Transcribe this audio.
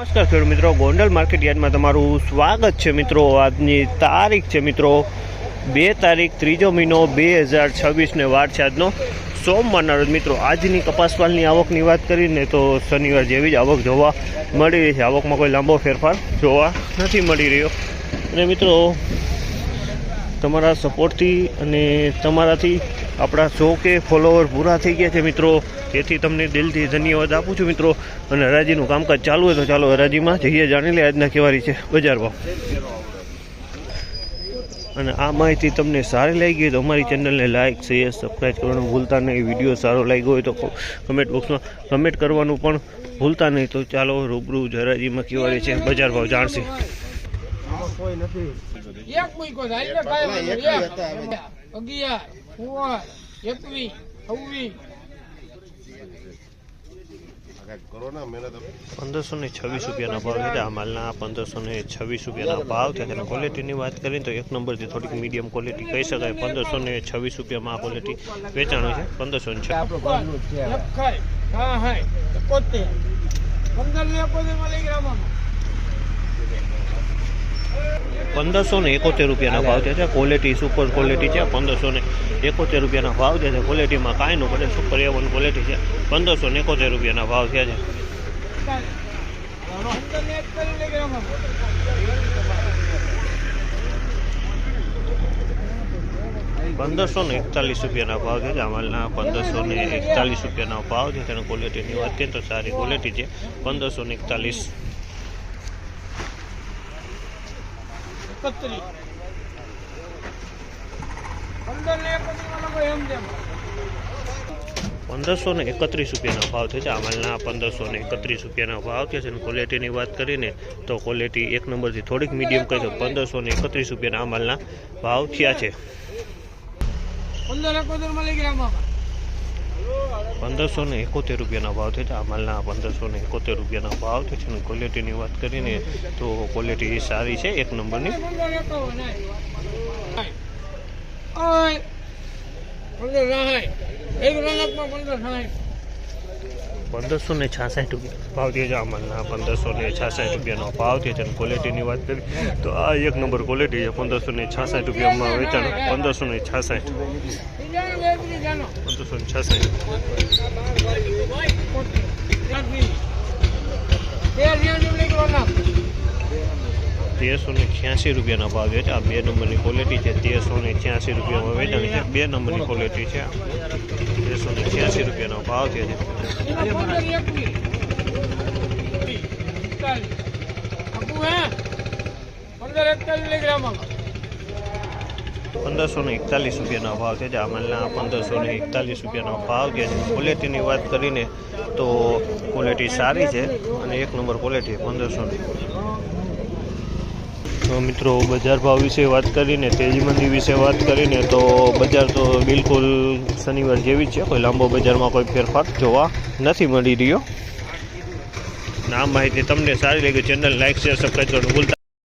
નમસ્કાર ખેડૂત મિત્રો, ગોંડલ માર્કેટ યાર્ડમાં તમારું સ્વાગત છે મિત્રો। આજની તારીખ છે મિત્રો 2 તારીખ 3જો મહિનો 2026 વાર છે આજનો સોમવારના રોજ મિત્રો। આજની કપાસવાલની આવકની વાત કરીને તો શનિવાર જેવી જ આવક જોવા મળી રહી છે। આવકમાં કોઈ લાંબો ફેરફાર જોવા નથી મળી રહ્યો અને મિત્રો તમારા સપોર્ટથી અને તમારાથી આપણા 100 કે ફોલોવર પૂરા થઈ ગયા છે મિત્રો। તેથી તમને દિલથી ધન્યવાદ આપું છું મિત્રો। અને હરાજીનું કામકાજ ચાલુ હોય તો ચાલો હરાજીમાં જઈએ, જાણી લે આજના કેવારી છે બજાર ભાવ। અને આ માહિતી તમને સારી લાગી હોય તો અમારી ચેનલને લાઇક શેર સબસ્ક્રાઈબ કરવાનું ભૂલતા નહીં। વિડીયો સારો લાગ્યો હોય તો કમેન્ટ બોક્સમાં કમેન્ટ કરવાનું પણ ભૂલતા નહીં। તો ચાલો રૂબરૂ હરાજીમાં કેવારી છે બજાર ભાવ જાણશે। ₹1526 ભાવ છે। આ માલના ₹1526 ભાવ છે। તેના ક્વોલિટીની વાત કરીએ તો એક નંબરથી થોડીક મીડિયમ ક્વોલિટી કહી શકાય। ₹1526 આ ક્વોલિટી વેચાણું છે। 1571 ભાવ છે। ક્વોલિટી સુપર ક્વોલિટી છે। ₹1571 ભાવ છે। ક્વોલિટીમાં કાંઈ ન પડે, સુપર A1 ક્વોલિટી છે। ₹1571 ભાવ છે। 1541 ભાવ છે। આ માલના ₹1541 ભાવ છે। તેની ક્વોલિટીની વાત કરીએ તો સારી ક્વોલિટી છે। 1541 ₹1531 ભાવ છે। આ માલના ₹1531 ભાવ છે। ક્વોલિટીની વાત કરીને તો ક્વોલિટી એક નંબરથી થોડીક મીડિયમ કહી તો ₹1531 આ માલના ભાવ થયા છે। 1571 ભાવ છે। આ માલના ₹1571 ભાવ છે। ક્વોલિટીની વાત કરીને તો ક્વોલિટી સારી છે, એક નંબરની। 1566 ભાવ છે। આ માલના ₹1566 ભાવ છે। ક્વોલિટીની વાત કરીએ તો આ એક નંબર ક્વોલિટી છે। ₹1566 વેચાણ। 1566 ₹1386 ભાવ છે। આ 2 નંબરની ક્વોલિટી છે। ₹1386 વેચાણ છે। 2 નંબરની ક્વોલિટી છે। ₹1386 ભાવ છે। 1541 ભાવ છે। આ માલના ₹1541 ભાવ છે। ક્વોલિટીની વાત કરીને તો ક્વોલિટી સારી છે અને એક નંબર ક્વોલિટી 1500। મિત્રો બજાર ભાવ વિશે વાત કરીને, તેજી મંદી વિશે વાત કરીને તો બજાર તો બિલકુલ શનિવાર જેવી જ છે। કોઈ લાંબો બજારમાં કોઈ ફેરફાર જોવા નથી મળી રહ્યો। આ માહિતી તમને સારી લાગી, ચેનલ લાઇક શેર સબસ્ક્રાઈબ કરવાનું ભૂલતા